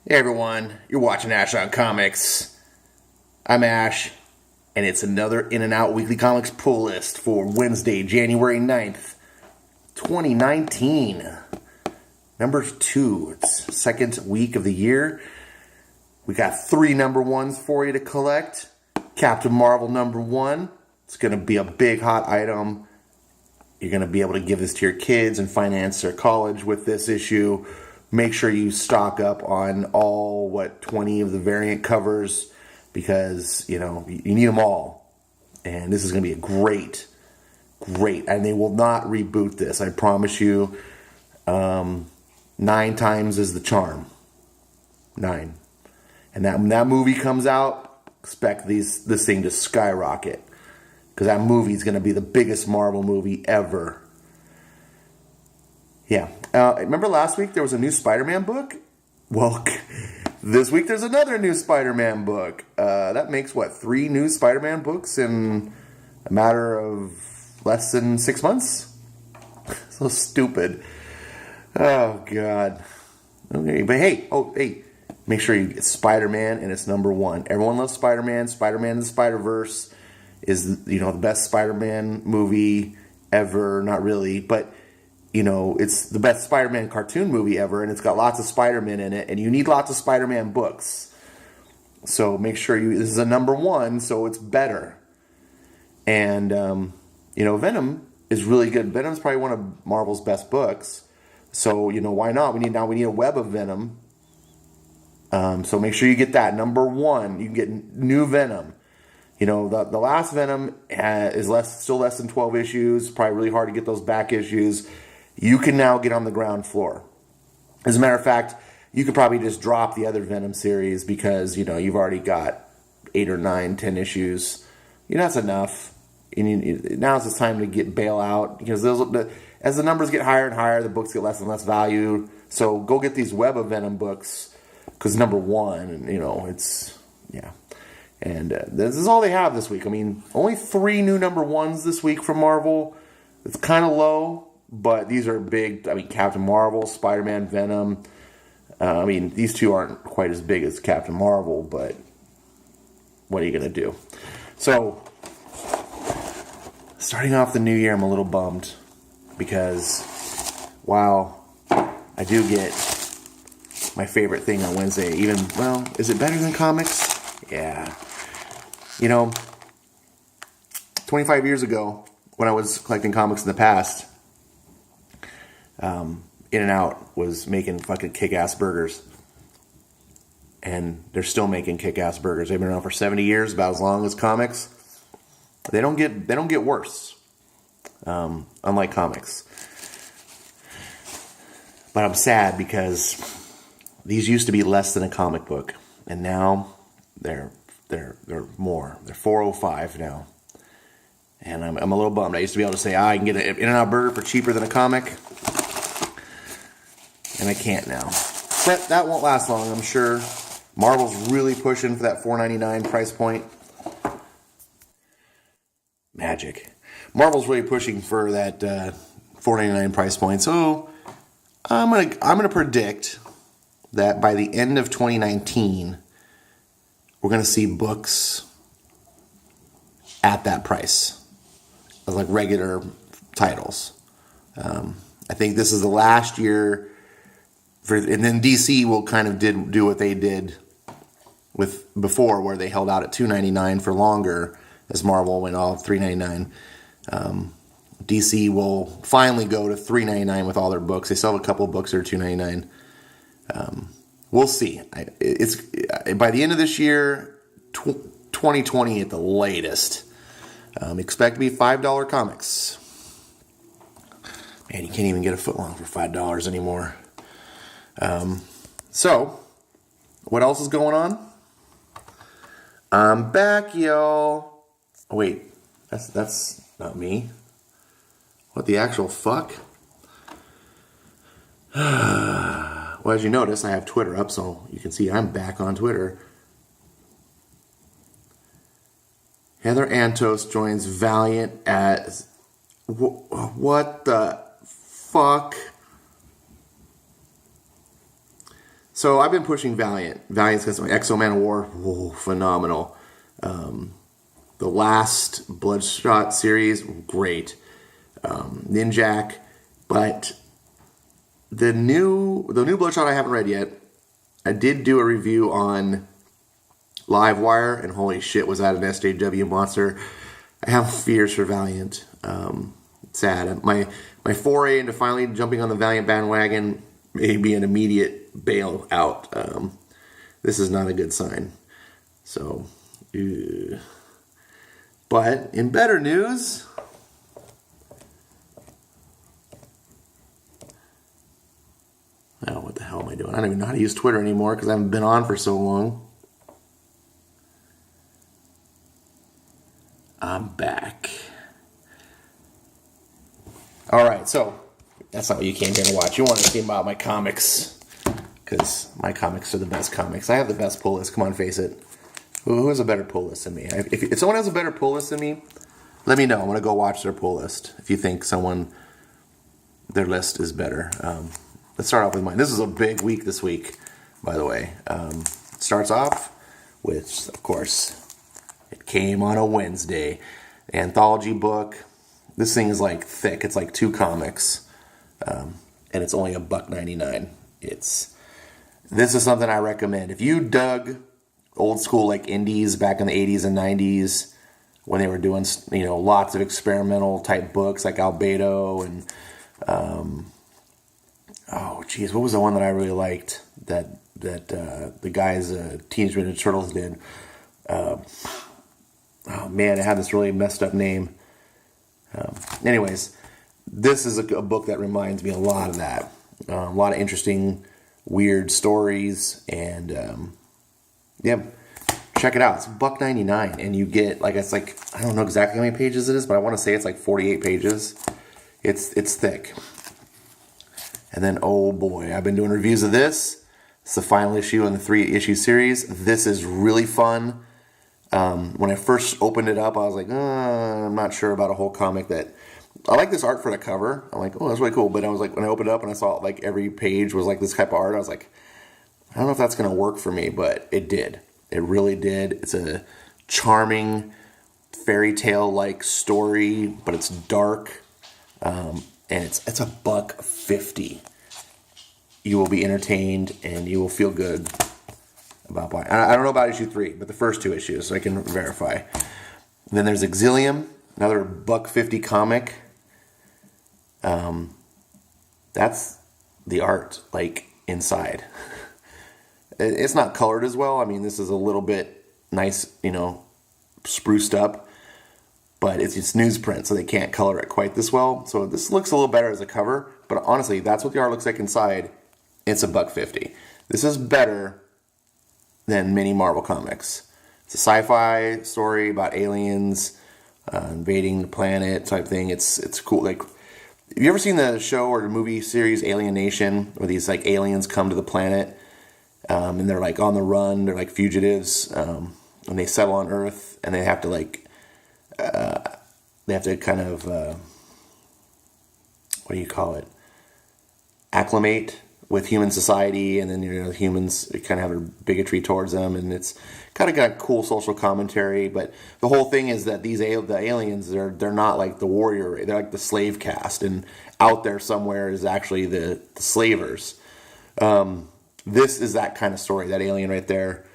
Hey everyone, you're watching Ash on Comics. I'm Ash, and it's another In and Out Weekly Comics pull list for Wednesday, January 9th, 2019. Number 2, it's second week of the year. We got 3 number 1s for you to collect. Captain Marvel number 1. It's going to be a big hot item. You're going to be able to give this to your kids and finance their college with this issue. Make sure you stock up on all, 20 of the variant covers because, you need them all. And this is going to be a great, and they will not reboot this. I promise you, 9 times is the charm. 9. And when that movie comes out, expect this thing to skyrocket. Because that movie is going to be the biggest Marvel movie ever. Yeah. Remember last week there was a new Spider-Man book? Well, this week there's another new Spider-Man book. That makes, 3 new Spider-Man books in a matter of less than 6 months? So stupid. Oh, God. Okay, but hey, make sure you get Spider-Man, and it's number 1. Everyone loves Spider-Man. Spider-Man the Spider-Verse is, the best Spider-Man movie ever. Not really, but it's the best Spider-Man cartoon movie ever, and it's got lots of Spider-Man in it, and you need lots of Spider-Man books. So make sure this is a number 1, so it's better. And, Venom is really good. Venom's probably one of Marvel's best books. So, why not? We need a web of Venom. So make sure you get that. Number 1, you can get new Venom. The last Venom is still less than 12 issues. Probably really hard to get those back issues. You can now get on the ground floor. As a matter of fact, you could probably just drop the other Venom series because, you've already got 8 or 9, 10 issues. That's enough. And now's the time to bail out because as the numbers get higher and higher, the books get less and less value. So go get these Web of Venom books because number 1, it's, yeah. And this is all they have this week. Only 3 new number 1s this week from Marvel. It's kind of low. But these are big. Captain Marvel, Spider-Man, Venom. These 2 aren't quite as big as Captain Marvel, but what are you going to do? So, starting off the new year, I'm a little bummed because while I do get my favorite thing on Wednesday, is it better than comics? Yeah. 25 years ago, when I was collecting comics in the past, In and Out was making fucking kick-ass burgers. And they're still making kick-ass burgers. They've been around for 70 years, about as long as comics. They don't get worse. Unlike comics. But I'm sad because these used to be less than a comic book. And now they're more. They're $4.05 now. And I'm a little bummed. I used to be able to say, I can get an In-N-Out burger for cheaper than a comic. And I can't now. But that won't last long, I'm sure. Marvel's really pushing for that $4.99 price point. Magic. Marvel's really pushing for that $4.99 price point. So I'm gonna predict that by the end of 2019, we're gonna see books at that price, like regular titles. I think this is the last year. And then DC will kind of do what they did with before, where they held out at $2.99 for longer, as Marvel went all $3.99. DC will finally go to $3.99 with all their books. They still have a couple of books that are $2.99. We'll see. It's by the end of this year, 2020 at the latest. Expect to be $5 comics. Man, you can't even get a footlong for $5 anymore. So, what else is going on? I'm back, y'all. Oh, wait, that's not me. What the actual fuck? Well, as you notice, I have Twitter up, so you can see I'm back on Twitter. Heather Antos joins Valiant as... What the fuck? So I've been pushing Valiant. Valiant's got some Exo Man of War. Whoa, phenomenal. The last Bloodshot series, great. Ninjak, but the new Bloodshot I haven't read yet. I did do a review on Livewire, and holy shit, was that an SJW monster. I have fears for Valiant. Sad. My foray into finally jumping on the Valiant bandwagon may be an immediate bail out. This is not a good sign. So, but in better news, oh, what the hell am I doing? I don't even know how to use Twitter anymore because I haven't been on for so long. I'm back. All right, so that's not what you came here to watch. You want to see about my comics because my comics are the best comics. I have the best pull list. Come on, face it. Who has a better pull list than me? If someone has a better pull list than me, let me know. I'm going to go watch their pull list if you think their list is better. Let's start off with mine. This is a big week this week, by the way. It starts off with, of course, it came on a Wednesday. The anthology book. This thing is like thick. It's like 2 comics. And it's only $1.99. This is something I recommend. If you dug old school like indies back in the 80s and 90s when they were doing, lots of experimental type books like Albedo and what was the one that I really liked that the guys Teenage Mutant Ninja Turtles did? It had this really messed up name. Anyways, this is a book that reminds me a lot of that. A lot of interesting, weird stories, and check it out. It's $1.99, and you get I don't know exactly how many pages it is, but I want to say it's like 48 pages. It's thick. And then, oh boy, I've been doing reviews of this. It's the final issue in the 3-issue series. This is really fun. When I first opened it up, I was like, I'm not sure about a whole comic that... I like this art for the cover. I'm like, oh, that's really cool. But I was like, when I opened it up and I saw like every page was like this type of art, I was like, I don't know if that's going to work for me, but it did. It really did. It's a charming fairy tale-like story, but it's dark. And it's $1.50. You will be entertained and you will feel good about buying. I don't know about issue 3, but the first 2 issues, so I can verify. And then there's Exilium, another $1.50 comic. That's the art, inside. It's not colored as well. I mean, this is a little bit nice, spruced up, but it's newsprint, so they can't color it quite this well. So this looks a little better as a cover, but honestly, that's what the art looks like inside. It's $1.50. This is better than many Marvel comics. It's a sci-fi story about aliens invading the planet type thing. It's cool. Have you ever seen the show or the movie series Alien Nation, where these aliens come to the planet and they're on the run? They're fugitives, and they settle on Earth, and they have to kind of what do you call it? Acclimate with human society, and then humans kind of have a bigotry towards them, and it's kind of got cool social commentary. But the whole thing is that the aliens, they're not like the warrior, they're like the slave caste, and out there somewhere is actually the slavers. This is that kind of story. That alien right there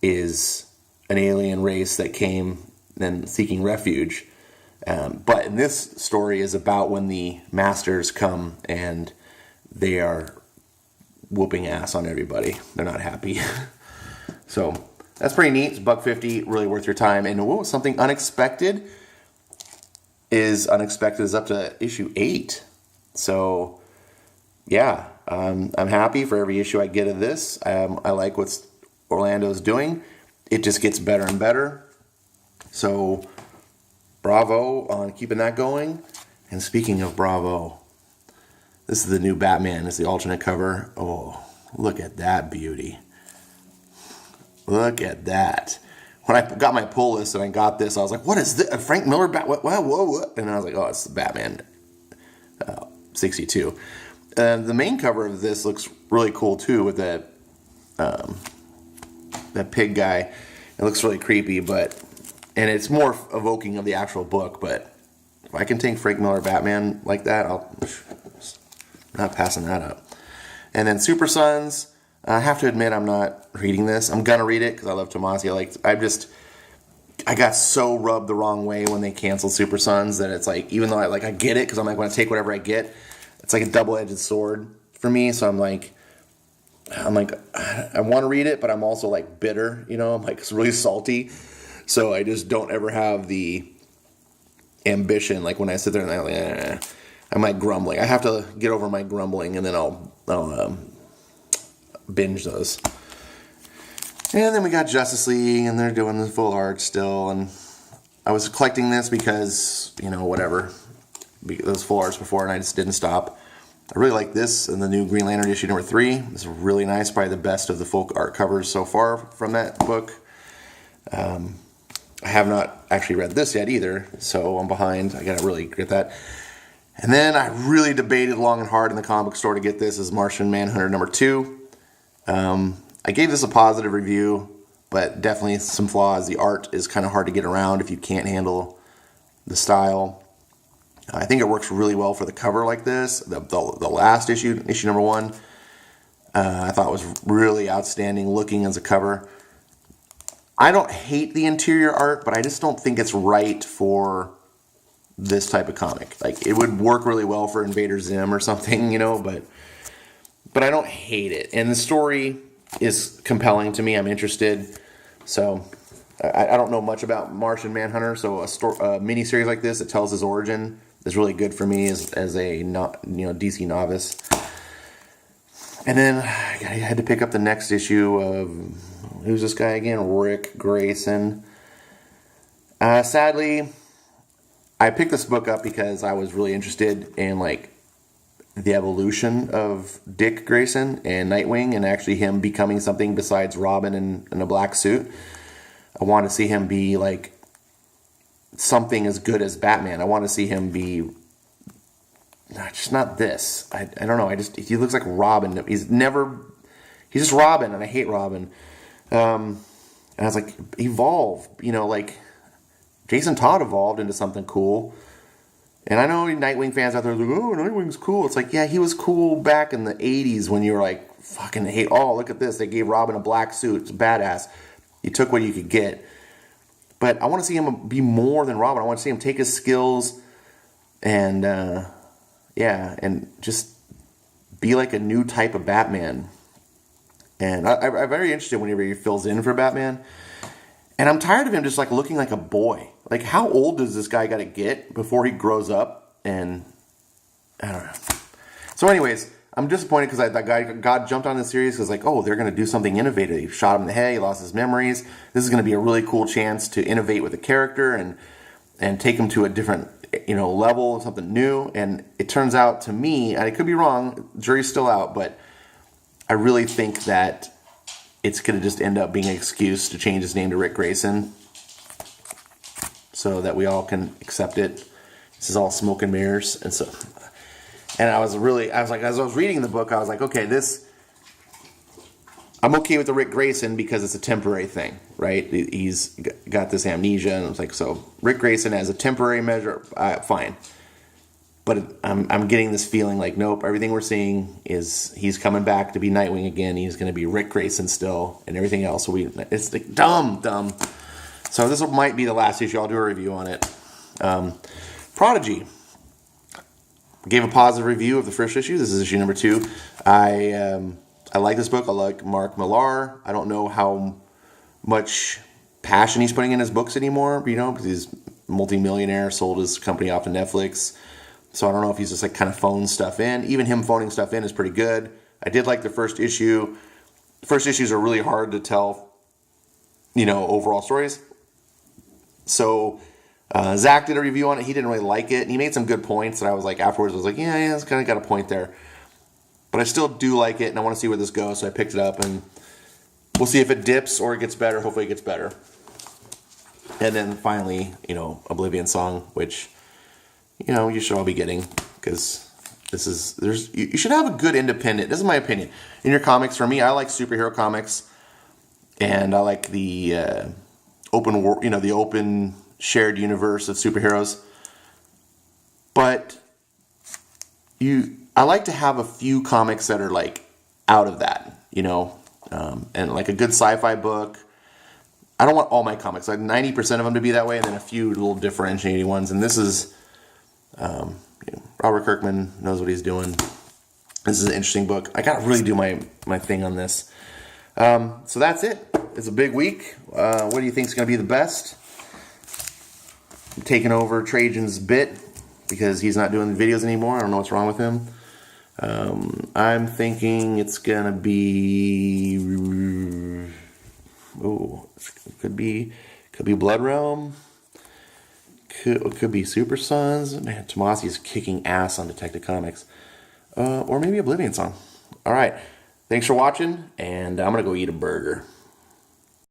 is an alien race that came then seeking refuge. But in this story is about when the masters come and they are whooping ass on everybody. They're not happy. So that's pretty neat. It's $1.50, really worth your time. And something unexpected is up to issue 8. So yeah, I'm happy for every issue I get of this. I like what Orlando's doing. It just gets better and better. So bravo on keeping that going. And speaking of bravo, this is the new Batman. It's the alternate cover. Oh, look at that beauty. Look at that. When I got my pull list and I got this, I was like, what is this? Frank Miller what? And I was like, oh, it's Batman 62. The main cover of this looks really cool too, with the that pig guy. It looks really creepy, and it's more evoking of the actual book. But if I can take Frank Miller Batman like that, I'm not passing that up. And then Super Sons. I have to admit, I'm not reading this. I'm gonna read it because I love Tomasi. I got so rubbed the wrong way when they canceled Super Sons that it's like, even though I get it because I'm like, when I take whatever I get, it's like a double-edged sword for me. So I'm like, I want to read it, but I'm also like bitter, I'm like, it's really salty. So I just don't ever have the ambition. Like when I sit there and I'm like grumbling. I have to get over my grumbling, and then I'll binge those. And then we got Justice League, and they're doing the full art still. And I was collecting this because, whatever. Those full arts before, and I just didn't stop. I really like this and the new Green Lantern issue number 3. It's really nice, probably the best of the full art covers so far from that book. I have not actually read this yet either, so I'm behind. I gotta really get that. And then I really debated long and hard in the comic book store to get this as Martian Manhunter number 2. I gave this a positive review, but definitely some flaws. The art is kind of hard to get around if you can't handle the style. I think it works really well for the cover like this. The last issue number 1, I thought was really outstanding looking as a cover. I don't hate the interior art, but I just don't think it's right for this type of comic. Like, it would work really well for Invader Zim or something, but I don't hate it. And the story is compelling to me. I'm interested. So I don't know much about Martian Manhunter, so a mini-series like this that tells his origin is really good for me as a DC novice. And then I had to pick up the next issue of, who's this guy again? Rick Grayson. Sadly, I picked this book up because I was really interested in the evolution of Dick Grayson and Nightwing, and actually him becoming something besides Robin in a black suit. I want to see him be something as good as Batman. I want to see him be just not this. I don't know. He looks like Robin. He's just Robin, and I hate Robin. And I was like, evolve. Jason Todd evolved into something cool. And I know Nightwing fans out there are like, oh, Nightwing's cool. It's like, yeah, he was cool back in the 80s when you were like, fucking hate, oh, look at this. They gave Robin a black suit. It's badass. You took what you could get. But I want to see him be more than Robin. I want to see him take his skills and, and just be like a new type of Batman. And I'm very interested whenever he fills in for Batman. And I'm tired of him just looking like a boy. Like, how old does this guy got to get before he grows up? And I don't know. So anyways, I'm disappointed because that God jumped on this series because they're going to do something innovative. He shot him in the head. He lost his memories. This is going to be a really cool chance to innovate with the character and take him to a different level, something new. And it turns out to me, and I could be wrong, jury's still out, but I really think that it's going to just end up being an excuse to change his name to Rick Grayson so that we all can accept it. This is all smoke and mirrors. And I was like, as I was reading the book, I was like, okay, I'm okay with the Rick Grayson because it's a temporary thing, right? He's got this amnesia, and it's like, so Rick Grayson as a temporary measure, fine. But I'm getting this feeling like, nope, everything we're seeing is he's coming back to be Nightwing again. He's going to be Rick Grayson still, and everything else. It's dumb. So this might be the last issue. I'll do a review on it. Prodigy. Gave a positive review of the first issue. This is issue number 2. I like this book. I like Mark Millar. I don't know how much passion he's putting in his books anymore, because he's multi-millionaire, sold his company off to Netflix. So I don't know if he's just kind of phone stuff in. Even him phoning stuff in is pretty good. I did like the first issue. The first issues are really hard to tell, overall stories. So Zach did a review on it. He didn't really like it. And he made some good points that I was like, afterwards, I was like, yeah, it's kind of got a point there. But I still do like it, and I want to see where this goes. So I picked it up, and we'll see if it dips or it gets better. Hopefully it gets better. And then finally, Oblivion Song, which... you should all be getting, because You should have a good independent. This is my opinion. In your comics, for me, I like superhero comics, and I like the open world, the open shared universe of superheroes. But I like to have a few comics that are like out of that, and like a good sci-fi book. I don't want all my comics, like 90% of them to be that way, and then a few little differentiating ones. And this is, Robert Kirkman knows what he's doing. This is an interesting book. I gotta really do my thing on this. So that's it. It's a big week. What do you think is gonna be the best? I'm taking over Trajan's bit because he's not doing the videos anymore. I don't know what's wrong with him. I'm thinking it's gonna be. Could be Blood Realm. Could be Super Sons. Man, Tomasi's kicking ass on Detective Comics. Or maybe Oblivion Song. All right. Thanks for watching, and I'm going to go eat a burger.